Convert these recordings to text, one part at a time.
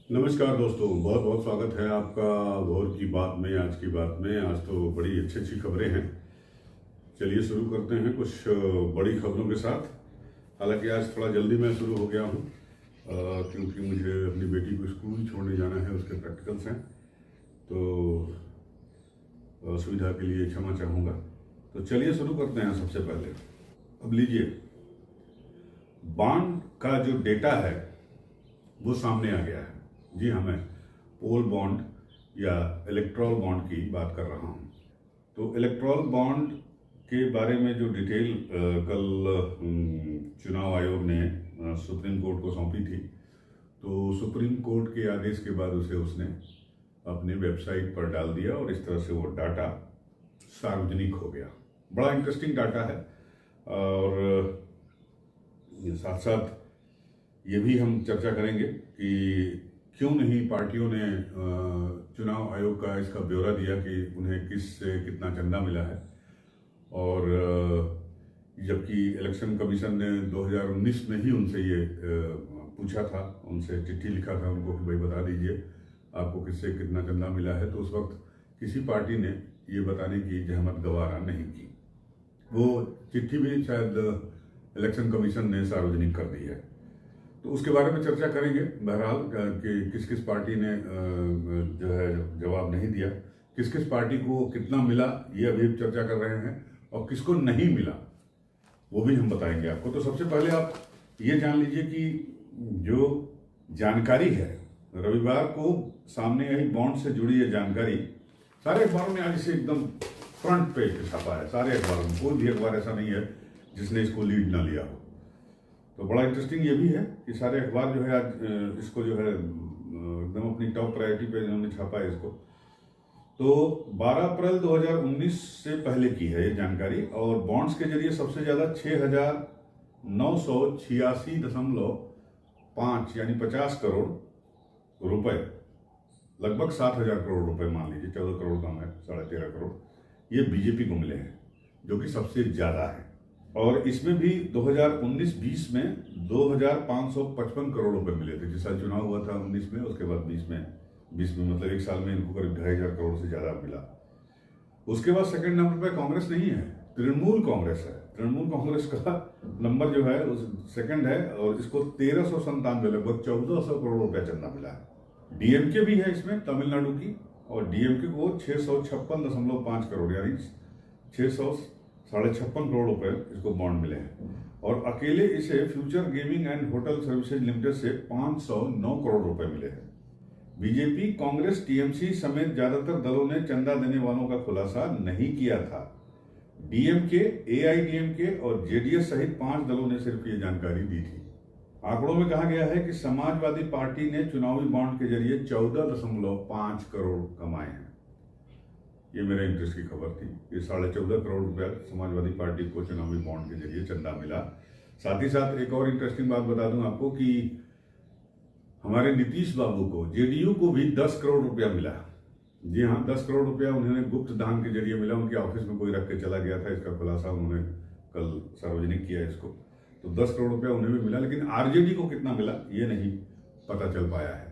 नमस्कार दोस्तों, बहुत बहुत स्वागत है आपका भोर की बात में। आज की बात में आज तो बड़ी अच्छी अच्छी खबरें हैं। चलिए शुरू करते हैं कुछ बड़ी खबरों के साथ। हालांकि आज थोड़ा जल्दी मैं शुरू हो गया हूँ क्योंकि मुझे अपनी बेटी को स्कूल छोड़ने जाना है, उसके प्रैक्टिकल्स हैं, तो सुविधा के लिए क्षमा चाहूँगा। तो चलिए शुरू करते हैं। सबसे पहले अब लीजिए, बॉन्ड का जो डेटा है वो सामने आ गया है। जी हाँ, मैं पोल बॉन्ड या इलेक्ट्रॉल बॉन्ड की बात कर रहा हूँ। तो इलेक्ट्रॉल बॉन्ड के बारे में जो डिटेल कल चुनाव आयोग ने सुप्रीम कोर्ट को सौंपी थी, तो सुप्रीम कोर्ट के आदेश के बाद उसने अपनी वेबसाइट पर डाल दिया और इस तरह से वो डाटा सार्वजनिक हो गया। बड़ा इंटरेस्टिंग डाटा है। और साथ साथ ये भी हम चर्चा करेंगे कि क्यों नहीं पार्टियों ने चुनाव आयोग का इसका ब्यौरा दिया कि उन्हें किससे कितना चंदा मिला है। और जबकि इलेक्शन कमीशन ने 2019 में ही उनसे ये पूछा था, उनसे चिट्ठी लिखा था उनको कि भाई बता दीजिए आपको किससे कितना चंदा मिला है, तो उस वक्त किसी पार्टी ने ये बताने की जहमत गवारा नहीं की। वो चिट्ठी भी शायद इलेक्शन कमीशन ने सार्वजनिक कर दी है, तो उसके बारे में चर्चा करेंगे। बहरहाल कि किस किस पार्टी ने जो है जवाब नहीं दिया, किस किस पार्टी को कितना मिला ये अभी चर्चा कर रहे हैं, और किसको नहीं मिला वो भी हम बताएंगे आपको। तो सबसे पहले आप ये जान लीजिए कि जो जानकारी है रविवार को सामने आई बॉन्ड से जुड़ी ये जानकारी सारे अखबारों में आज इसे एकदम फ्रंट पेज पे छापा है। सारे अखबारों में, कोई भी अखबार ऐसा नहीं है जिसने इसको लीड ना लिया हो। तो बड़ा इंटरेस्टिंग ये भी है कि सारे अखबार जो है आज इसको जो है एकदम अपनी टॉप प्रायोरिटी पे इन्होंने छापा है इसको। तो 12 अप्रैल 2019 से पहले की है ये जानकारी, और बॉन्ड्स के जरिए सबसे ज्यादा 6,986.5 यानी 50 करोड़ रुपए, लगभग 7,000 करोड़ रुपए मान लीजिए, 14 करोड़ कम है, 13.5 करोड़, ये बीजेपी को मिले हैं, जो कि सबसे ज्यादा है। और इसमें भी 2019-20 में 2,555 करोड़ रुपए मिले थे। जिस साल चुनाव हुआ था 19 में, उसके बाद 20 में मतलब एक साल में इनको करीब 2,500 करोड़ से ज्यादा मिला। उसके बाद सेकंड नंबर पे कांग्रेस नहीं है, तृणमूल कांग्रेस है। तृणमूल कांग्रेस का नंबर जो है उस सेकंड है, और इसको 1,397 लगभग 1,400 करोड़ रुपया चंदा मिला है। डीएमके भी है इसमें, तमिलनाडु की, और डीएमके को 656.5 करोड़ यानी 656 करोड़ रुपए इसको बॉन्ड मिले हैं। और अकेले इसे future gaming and hotel services limited से 509 करोड़ रुपए मिले हैं। बीजेपी, कांग्रेस, टीएमसी समेत ज्यादातर दलों ने चंदा देने वालों का खुलासा नहीं किया था। डीएमके, एआईडीएमके और जेडीएस सहित 5 दलों ने सिर्फ ये जानकारी दी थी। आंकड़ों में कहा गया है कि समाजवादी पार्टी ने चुनावी बॉन्ड के जरिए 14.5 करोड़ कमाए हैं। ये मेरे इंटरेस्ट की खबर थी। ये 14.5 करोड़ रुपया समाजवादी पार्टी को चुनावी बॉन्ड के जरिए चंदा मिला। साथ ही साथ एक और इंटरेस्टिंग बात बता दूं आपको कि हमारे नीतीश बाबू को, जेडीयू को भी 10 करोड़ रुपया मिला। जी हाँ, 10 करोड़ रुपया उन्होंने गुप्त दान के जरिए मिला। उनके ऑफिस में कोई रख के चला गया था, इसका खुलासा उन्होंने कल सार्वजनिक किया इसको। तो 10 करोड़ रुपया उन्हें भी मिला, लेकिन आरजेडी को कितना मिला ये नहीं पता चल पाया है।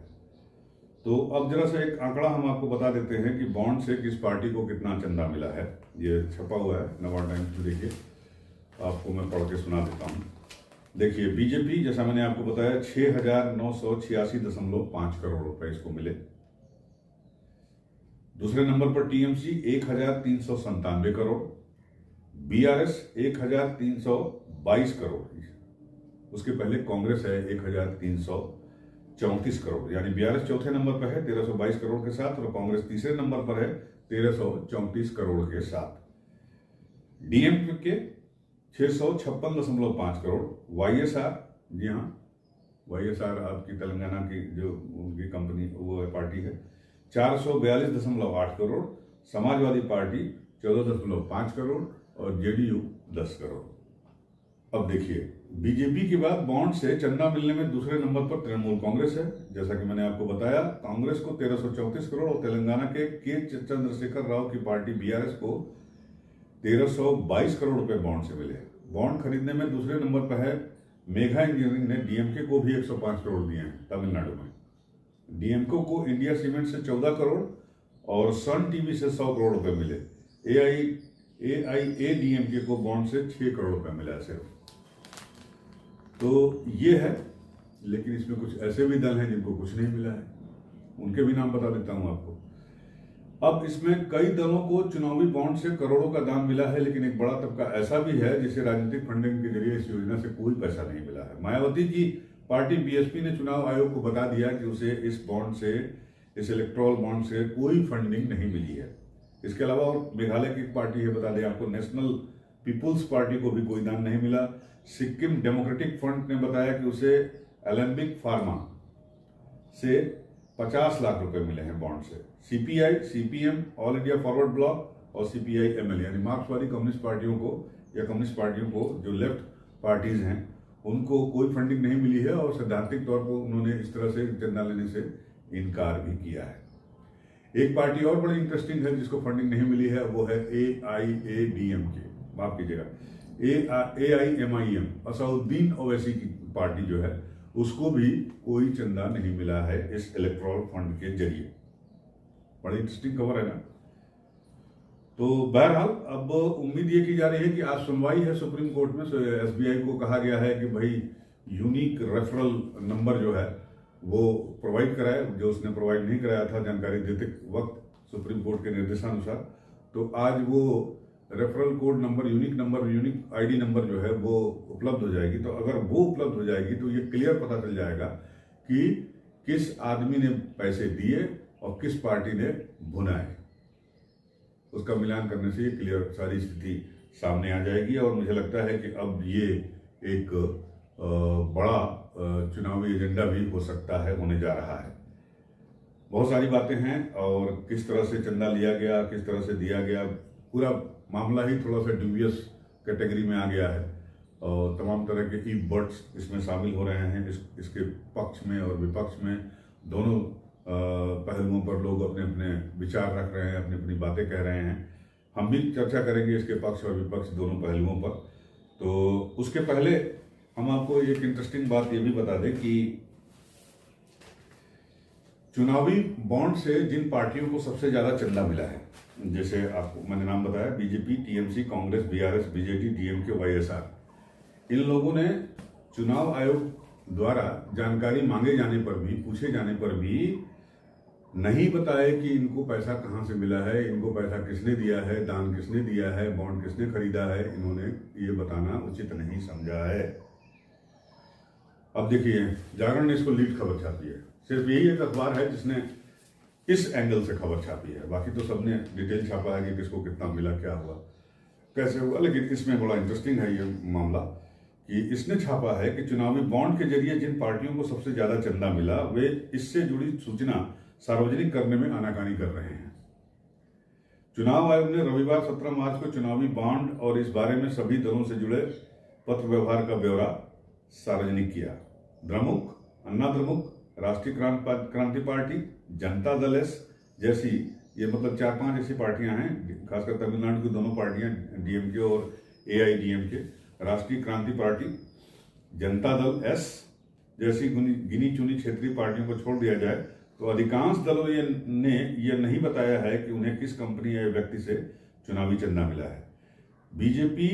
तो अब जरा सा एक आंकड़ा हम आपको बता देते हैं कि बॉन्ड से किस पार्टी को कितना चंदा मिला है। ये छपा हुआ है नवा टाइम्स में, देखिए आपको मैं पढ़ के सुना देता हूँ। देखिए, बीजेपी, जैसा मैंने आपको बताया, 6,986.5 करोड़ रुपए इसको मिले। दूसरे नंबर पर टीएमसी 1,397 करोड़, बीआरएस 1,322 करोड़, उसके पहले कांग्रेस है 1,334 करोड़, यानी बीआरएस चौथे नंबर पर है 1,322 करोड़ के साथ, और कांग्रेस तीसरे नंबर पर है 1,334 करोड़ के साथ। डीएमके 656.5 करोड़, वाईएसआर, जी हाँ वाईएसआर आपकी तेलंगाना की जो उनकी कंपनी वो पार्टी है, 442.8 करोड़, समाजवादी पार्टी 14.5 करोड़ और जेडीयू 10 करोड़। अब देखिए, बीजेपी के बाद बॉन्ड से चंदा मिलने में दूसरे नंबर पर तृणमूल कांग्रेस है। जैसा कि मैंने आपको बताया, कांग्रेस को 1,334 करोड़ और तेलंगाना के चंद्रशेखर राव की पार्टी बीआरएस को 1,322 करोड़ रुपए बॉन्ड से मिले। बॉन्ड खरीदने में दूसरे नंबर पर है मेघा इंजीनियरिंग ने, डीएमके को भी 105 करोड़ दिए हैं तमिलनाडु में। डीएमके को इंडिया सीमेंट से 14 करोड़ और सन टीवी से 100 करोड़ रुपए मिले। एआईएडीएमके को बॉन्ड से 6 करोड़ रुपए मिला है सिर्फ। तो ये है, लेकिन इसमें कुछ ऐसे भी दल हैं जिनको कुछ नहीं मिला है, उनके भी नाम बता देता हूं आपको। अब इसमें कई दलों को चुनावी बॉन्ड से करोड़ों का दान मिला है, लेकिन एक बड़ा तबका ऐसा भी है जिसे राजनीतिक फंडिंग के जरिए इस योजना से कोई पैसा नहीं मिला है। मायावती की पार्टी बीएसपी ने चुनाव आयोग को बता दिया कि उसे इस बॉन्ड से, इस इलेक्ट्रोल बॉन्ड से कोई फंडिंग नहीं मिली है। इसके अलावा और मेघालय की पार्टी है, बता दें आपको, नेशनल पीपुल्स पार्टी को भी कोई दान नहीं मिला। सिक्किम डेमोक्रेटिक फ्रंट ने बताया कि उसे एलेम्बिक फार्मा से 50 लाख रुपए मिले हैं बॉन्ड से। CPI, CPM, all India forward block और सीपीआई एमएल यानी मार्क्सवादी कम्युनिस्ट पार्टियों को या कम्युनिस्ट पार्टियों को जो लेफ्ट पार्टीज हैं उनको कोई फंडिंग नहीं मिली है और सैद्धांतिक तौर पर उन्होंने इस तरह से चंदा लेने से इनकार भी किया है। एक पार्टी और बड़ी इंटरेस्टिंग है जिसको फंडिंग नहीं मिली है, वो है एआईएडीएमके, माफ कीजिएगा एआईएमआईएम, असदुद्दीन ओवैसी की पार्टी जो है उसको भी कोई चंदा नहीं मिला है इस इलेक्ट्रोल फंड के जरिए। बड़ी इंटरेस्टिंग खबर है ना। तो बहरहाल अब उम्मीद ये की जा रही है कि आज सुनवाई है सुप्रीम कोर्ट में। एसबीआई को कहा गया है कि भाई यूनिक रेफरल नंबर जो है वो प्रोवाइड कराए, जो उसने प्रोवाइड नहीं कराया था जानकारी देते वक्त सुप्रीम कोर्ट के निर्देशानुसार। तो आज वो referral code number, unique ID number जो है वो उपलब्ध हो जाएगी। तो अगर वो उपलब्ध हो जाएगी तो ये क्लियर पता चल जाएगा कि किस आदमी ने पैसे दिए और किस पार्टी ने भुनाए। उसका मिलान करने से ये क्लियर सारी स्थिति सामने आ जाएगी और मुझे लगता है कि अब ये एक बड़ा चुनावी एजेंडा भी हो सकता है, होने जा रहा है। बहुत सारी बातें हैं और किस तरह से चंदा लिया गया, किस तरह से दिया गया, पूरा मामला ही थोड़ा सा ड्यूबियस कैटेगरी में आ गया है और तमाम तरह के ई बर्ड्स इसमें शामिल हो रहे हैं। इसके पक्ष में और विपक्ष में दोनों पहलुओं पर लोग अपने अपने विचार रख रहे हैं, अपनी अपनी बातें कह रहे हैं। हम भी चर्चा करेंगे इसके पक्ष और विपक्ष दोनों पहलुओं पर। तो उसके पहले हम आपको एक इंटरेस्टिंग बात ये भी बता दें कि चुनावी बॉन्ड से जिन पार्टियों को सबसे ज्यादा चंदा मिला है, जैसे आपको मैंने नाम बताया, BJP, TMC, Congress, BRS, BJD, DMK, YSR, इन लोगों ने चुनाव आयोग द्वारा जानकारी मांगे जाने पर भी, पूछे जाने पर भी नहीं बताया कि इनको पैसा कहां से मिला है, इनको पैसा किसने दिया है, दान किसने दिया है, बॉन्ड किसने खरीदा है। इन्होंने ये बताना उचित नहीं समझा है। अब देखिए, जागरण ने इसको लीड खबर छापी है। सिर्फ यही एक अखबार है जिसने इस एंगल से खबर छापी है, बाकी तो सबने डिटेल छापा है कि किसको कितना मिला, क्या हुआ, कैसे हुआ। लेकिन इसमें बड़ा इंटरेस्टिंग है ये मामला कि इसने छापा है कि चुनावी बॉन्ड के जरिए जिन पार्टियों को सबसे ज्यादा चंदा मिला वे इससे जुड़ी सूचना सार्वजनिक करने में आनाकानी कर रहे हैं। चुनाव आयोग ने रविवार 17 मार्च को चुनावी बॉन्ड और इस बारे में सभी दलों से जुड़े पत्र व्यवहार का ब्यौरा सार्वजनिक किया। द्रमुक, अन्ना द्रमुक, राष्ट्रीय क्रांति पार्टी, जनता दल एस जैसी, ये मतलब 4-5 ऐसी पार्टियां हैं, खासकर तमिलनाडु की दोनों पार्टियां, डीएमके और एआईडीएमके, राष्ट्रीय क्रांति पार्टी, जनता दल एस जैसी गिनी चुनी क्षेत्रीय पार्टियों को छोड़ दिया जाए तो अधिकांश दलों ने यह नहीं बताया है कि उन्हें किस कंपनी या व्यक्ति से चुनावी चंदा मिला है। बीजेपी,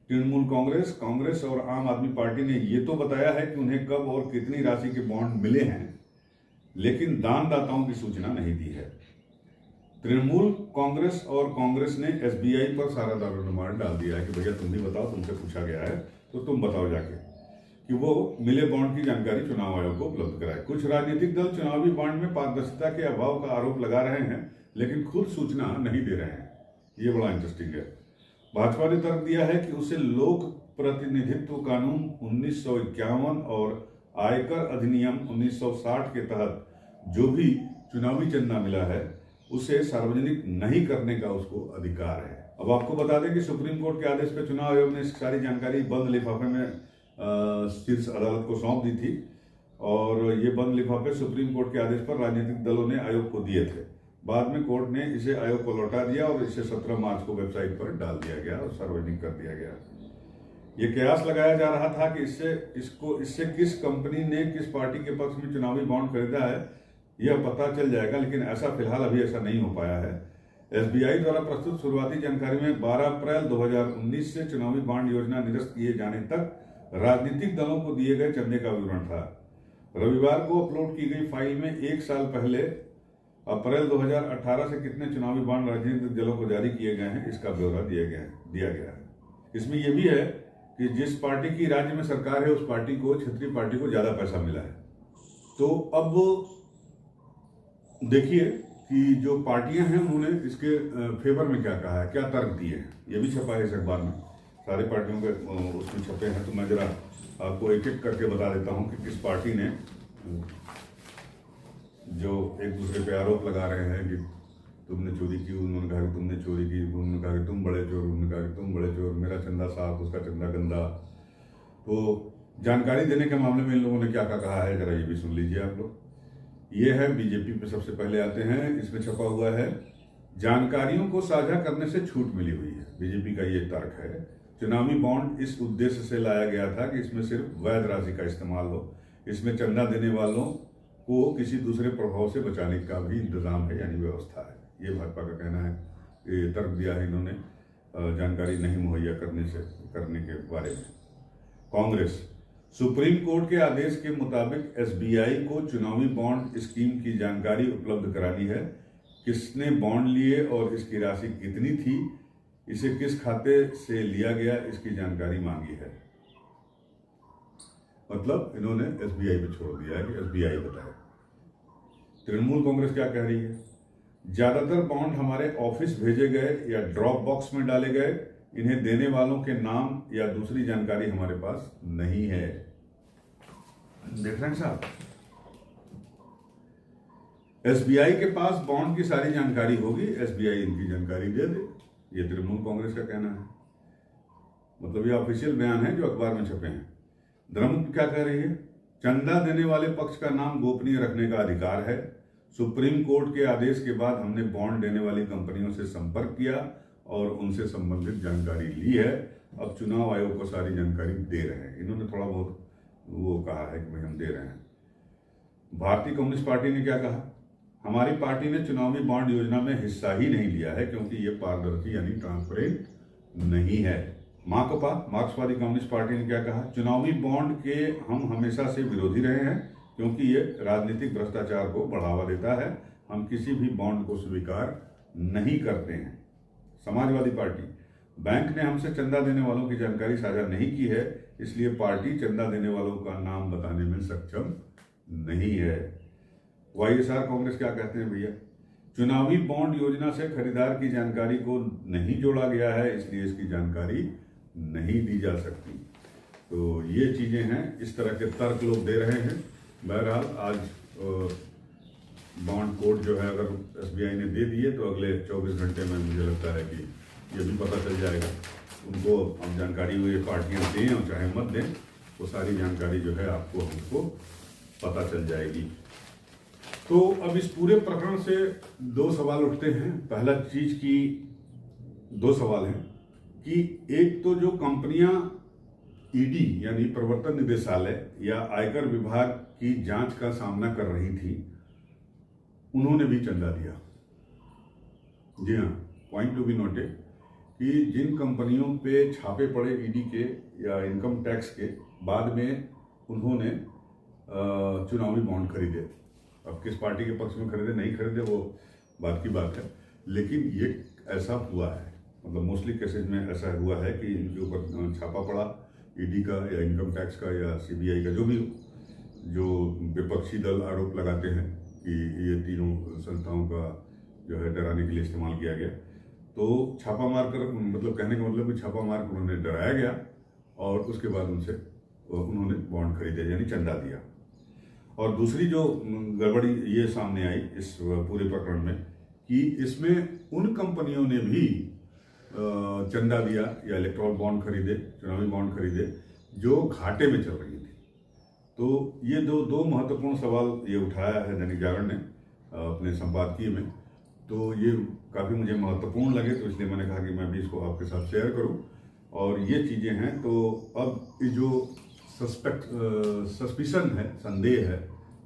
तृणमूल कांग्रेस और आम आदमी पार्टी ने यह तो बताया है कि उन्हें कब और कितनी राशि के बॉन्ड मिले हैं, लेकिन दानदाताओं की सूचना नहीं दी है। तृणमूल कांग्रेस और कांग्रेस ने एसबीआई पर सारा दारोमदार डाल दिया है कि भैया तुम भी बताओ, तुमसे पूछा गया है तो तुम बताओ जाके कि वो मिले बॉन्ड की जानकारी चुनाव आयोग को उपलब्ध कराए। कुछ राजनीतिक दल चुनावी बॉन्ड में पारदर्शिता के अभाव का आरोप लगा रहे हैं, लेकिन खुद सूचना नहीं दे रहे हैं। ये बड़ा इंटरेस्टिंग है। भाजपा ने तर्क दिया है कि उसे लोक प्रतिनिधित्व कानून 1951 और आयकर अधिनियम 1960 के तहत जो भी चुनावी चंदा मिला है उसे सार्वजनिक नहीं करने का उसको अधिकार है। अब आपको बता दें कि सुप्रीम कोर्ट के आदेश पर चुनाव आयोग ने सारी जानकारी बंद लिफाफे में शीर्ष अदालत को सौंप दी थी और ये बंद लिफाफे सुप्रीम कोर्ट के आदेश पर राजनीतिक दलों ने आयोग को दिए थे। बाद में कोर्ट ने इसे आयोग को लौटा दिया और इसे 17 मार्च को वेबसाइट पर डाल दिया गया और सार्वजनिक कर दिया गया। ये कयास लगाया जा रहा था कि इससे किस कंपनी ने किस पार्टी के पक्ष में चुनावी बॉन्ड खरीदा है, यह पता चल जाएगा, लेकिन ऐसा फिलहाल अभी ऐसा नहीं हो पाया है। एसबीआई द्वारा प्रस्तुत शुरुआती जानकारी में 12 अप्रैल 2019 से चुनावी बॉन्ड योजना निरस्त किए जाने तक राजनीतिक दलों को दिए गए चंदे का विवरण था। रविवार को अपलोड की गई फाइल में 1 साल पहले अप्रैल 2018 से कितने चुनावी बॉन्ड राजनीतिक दलों को जारी किए गए हैं, इसका ब्यौरा दिया गया है। इसमें यह भी है कि जिस पार्टी की राज्य में सरकार है उस पार्टी को, क्षेत्रीय पार्टी को ज्यादा पैसा मिला है। तो अब देखिए कि जो पार्टियां हैं उन्होंने इसके फेवर में क्या कहा है, क्या तर्क दिए हैं। ये भी छपा है इस अखबार में, सारे पार्टियों के उसमें छपे हैं। तो मैं जरा आपको एक एक करके बता देता हूं कि किस पार्टी ने जो एक दूसरे पे आरोप लगा रहे हैं कि तुमने चोरी की, उन्होंने कहा कि तुमने चोरी की, उन्होंने कहा कि तुम बड़े चोर, उन्होंने कहा कि तुम बड़े चोर, मेरा चंदा साफ उसका चंदा गंदा। तो जानकारी देने के मामले में इन लोगों ने क्या क्या कहा है, जरा ये भी सुन लीजिए आप लोग। ये है बीजेपी पे सबसे पहले आते हैं। इसमें छपा हुआ है जानकारियों को साझा करने से छूट मिली हुई है। बीजेपी का ये तर्क है चुनावी बॉन्ड इस उद्देश्य से लाया गया था कि इसमें सिर्फ वैध राशि का इस्तेमाल हो, इसमें चंदा देने वालों को किसी दूसरे प्रभाव से बचाने का भी इंतजाम है, यानी व्यवस्था है। ये भाजपा का कहना है। ये तर्क दिया है इन्होंने जानकारी नहीं मुहैया करने के बारे में। कांग्रेस सुप्रीम कोर्ट के आदेश के मुताबिक एसबीआई को चुनावी बॉन्ड स्कीम की जानकारी उपलब्ध करानी है। किसने बॉन्ड लिए और इसकी राशि कितनी थी, इसे किस खाते से लिया गया, इसकी जानकारी मांगी है। मतलब इन्होंने एसबीआई पे छोड़ दिया है कि एसबीआई बताए। तृणमूल कांग्रेस क्या कह रही है, ज्यादातर बॉन्ड हमारे ऑफिस भेजे गए या ड्रॉप बॉक्स में डाले गए, इन्हें देने वालों के नाम या दूसरी जानकारी हमारे पास नहीं है। देख रहे हैं साहब, एसबीआई के पास बॉन्ड की सारी जानकारी होगी, एसबीआई इनकी जानकारी दे दे। ये तृणमूल कांग्रेस का कहना है। मतलब ये ऑफिशियल बयान है जो अखबार में छपे हैं। द्रमुक क्या कह रही है, चंदा देने वाले पक्ष का नाम गोपनीय रखने का अधिकार है। सुप्रीम कोर्ट के आदेश के बाद हमने बॉन्ड देने वाली कंपनियों से संपर्क किया और उनसे संबंधित जानकारी ली है। अब चुनाव आयोग को सारी जानकारी दे रहे हैं। इन्होंने थोड़ा बहुत वो कहा है कि भाई हम दे रहे हैं। भारतीय कम्युनिस्ट पार्टी ने क्या कहा, हमारी पार्टी ने चुनावी बॉन्ड योजना में हिस्सा ही नहीं लिया है क्योंकि ये पारदर्शी यानी ट्रांसपेरेंट नहीं है। माकपा मार्क्सवादी कम्युनिस्ट पार्टी ने क्या कहा, चुनावी बॉन्ड के हम हमेशा से विरोधी रहे हैं क्योंकि ये राजनीतिक भ्रष्टाचार को बढ़ावा देता है। हम किसी भी बॉन्ड को स्वीकार नहीं करते हैं। समाजवादी पार्टी, बैंक ने हमसे चंदा देने वालों की जानकारी साझा नहीं की है, इसलिए पार्टी चंदा देने वालों का नाम बताने में सक्षम नहीं है। वाईएसआर कांग्रेस क्या कहते हैं भैया, चुनावी बॉन्ड योजना से खरीदार की जानकारी को नहीं जोड़ा गया है, इसलिए इसकी जानकारी नहीं दी जा सकती। तो ये चीजें हैं, इस तरह के तर्क लोग दे रहे हैं। बहरहाल आज बॉन्ड कोड जो है अगर एसबीआई ने दे दिए तो अगले 24 घंटे में मुझे लगता है कि ये भी पता चल जाएगा उनको। अब जानकारी हुई पार्टियां दें और चाहे मत दें, वो सारी जानकारी जो है आपको हमको पता चल जाएगी। तो अब इस पूरे प्रकरण से दो सवाल उठते हैं। पहला चीज की दो सवाल हैं कि एक तो जो कंपनियां ईडी यानी प्रवर्तन निदेशालय या आयकर विभाग की जांच का सामना कर रही थी, उन्होंने भी चंदा दिया। जी हाँ, पॉइंट टू बी नोटेड कि जिन कंपनियों पे छापे पड़े ईडी के या इनकम टैक्स के, बाद में उन्होंने चुनावी बॉन्ड खरीदे। अब किस पार्टी के पक्ष में खरीदे नहीं खरीदे वो बात की बात है, लेकिन ये ऐसा हुआ है। मतलब मोस्टली केसेज में ऐसा हुआ है कि इनके ऊपर छापा पड़ा ईडी का या इनकम टैक्स का या सीबीआई का, जो विपक्षी दल आरोप लगाते हैं कि ये तीनों संस्थाओं का जो है डराने के लिए इस्तेमाल किया गया। तो छापा मारकर, मतलब कहने का मतलब कि छापा मारकर उन्होंने डराया गया और उसके बाद उन्होंने बॉन्ड खरीदे यानी चंदा दिया। और दूसरी जो गड़बड़ी ये सामने आई इस पूरे प्रकरण में कि इसमें उन कंपनियों ने भी चंदा दिया या इलेक्ट्रॉल बॉन्ड खरीदे, चुनावी बॉन्ड खरीदे जो घाटे में चल रही थी। तो ये दो महत्वपूर्ण सवाल ये उठाया है दैनिक जागरण ने अपने संपादकीय में। तो ये काफ़ी मुझे महत्वपूर्ण लगे, तो इसलिए मैंने कहा कि मैं भी इसको आपके साथ शेयर करूं। और ये चीज़ें हैं। तो अब ये जो सस्पिशन है, संदेह है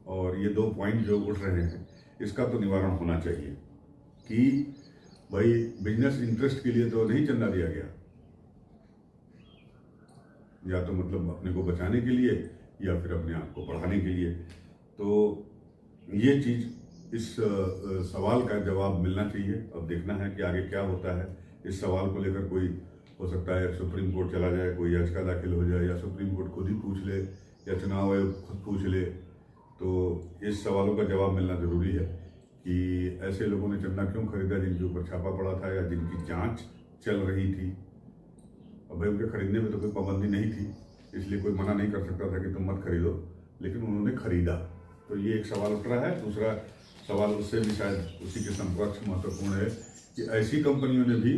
और ये 2 पॉइंट जो उठ रहे हैं इसका तो निवारण होना चाहिए कि भाई बिजनेस इंटरेस्ट के लिए तो नहीं चंदा दिया गया, या तो मतलब अपने को बचाने के लिए या फिर अपने आप को बढ़ाने के लिए। तो ये चीज़, इस सवाल का जवाब मिलना चाहिए। अब देखना है कि आगे क्या होता है। इस सवाल को लेकर कोई हो सकता है सुप्रीम कोर्ट चला जाए, कोई याचिका दाखिल हो जाए, या सुप्रीम कोर्ट खुद ही पूछ ले, या चुनाव आयोग खुद पूछ ले। तो इस सवालों का जवाब मिलना जरूरी है कि ऐसे लोगों ने चंदा क्यों खरीदा जिनके ऊपर छापा पड़ा था या जिनकी जांच चल रही थी। अब भाई उनके खरीदने में तो कोई पाबंदी नहीं थी, इसलिए कोई मना नहीं कर सकता था कि तुम मत खरीदो, लेकिन उन्होंने खरीदा। तो ये एक सवाल उठ रहा है। दूसरा सवाल उससे भी शायद उसी के संपर्क महत्वपूर्ण है कि ऐसी कंपनियों ने भी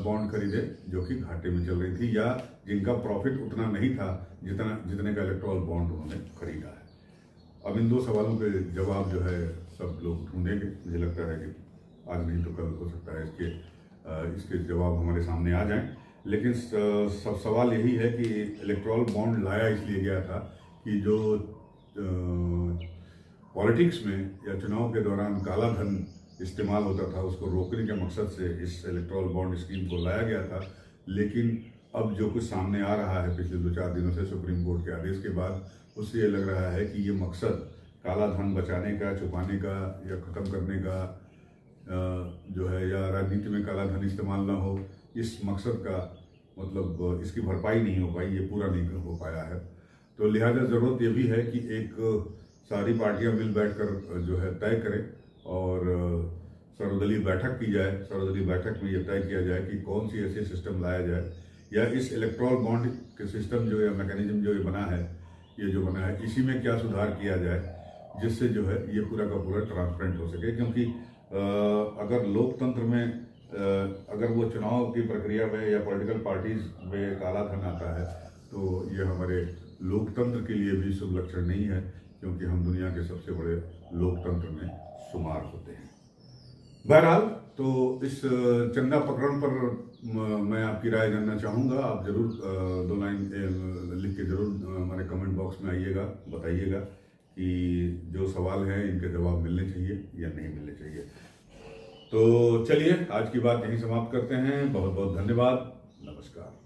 बॉन्ड खरीदे जो कि घाटे में चल रही थी या जिनका प्रॉफिट उतना नहीं था जितने का इलेक्ट्रॉल बॉन्ड उन्होंने खरीदा है। अब इन 2 सवालों के जवाब जो है सब लोग ढूंढेंगे। मुझे लगता है कि आज नहीं तो कल हो सकता है इसके जवाब हमारे सामने आ जाएं। लेकिन सब सवाल यही है कि इलेक्ट्रॉल बॉन्ड लाया इसलिए गया था कि जो पॉलिटिक्स में या चुनाव के दौरान काला धन इस्तेमाल होता था उसको रोकने के मकसद से इस इलेक्ट्रॉल बॉन्ड स्कीम को लाया गया था। लेकिन अब जो कुछ सामने आ रहा है पिछले 2-4 दिनों से सुप्रीम कोर्ट के आदेश के बाद, उससे ये लग रहा है कि ये मकसद काला धन बचाने का, छुपाने का या ख़त्म करने का जो है, या राजनीति में काला धन इस्तेमाल ना हो, इस मकसद का मतलब इसकी भरपाई नहीं हो पाई, ये पूरा नहीं हो पाया है। तो लिहाजा ज़रूरत ये भी है कि एक सारी पार्टियां मिल बैठकर जो है तय करें और सर्वदलीय बैठक की जाए। सर्वदलीय बैठक में ये तय किया जाए कि कौन सी ऐसी सिस्टम लाया जाए या इस इलेक्ट्रॉल बॉन्ड के सिस्टम जो या मैकेनिज्म जो ये बना है इसी में क्या सुधार किया जाए जिससे जो है ये पूरा का पूरा ट्रांसपेरेंट हो सके। क्योंकि अगर लोकतंत्र में अगर वो चुनाव की प्रक्रिया में या पॉलिटिकल पार्टीज में काला धन आता है तो ये हमारे लोकतंत्र के लिए भी शुभ लक्षण नहीं है, क्योंकि हम दुनिया के सबसे बड़े लोकतंत्र में शुमार होते हैं। बहरहाल, तो इस चंदा प्रकरण पर मैं आपकी राय जानना चाहूँगा। आप जरूर 2 लाइन लिख के जरूर हमारे कमेंट बॉक्स में आइएगा, बताइएगा कि जो सवाल हैं इनके जवाब मिलने चाहिए या नहीं मिलने चाहिए। तो चलिए आज की बात यहीं समाप्त करते हैं। बहुत बहुत धन्यवाद। नमस्कार।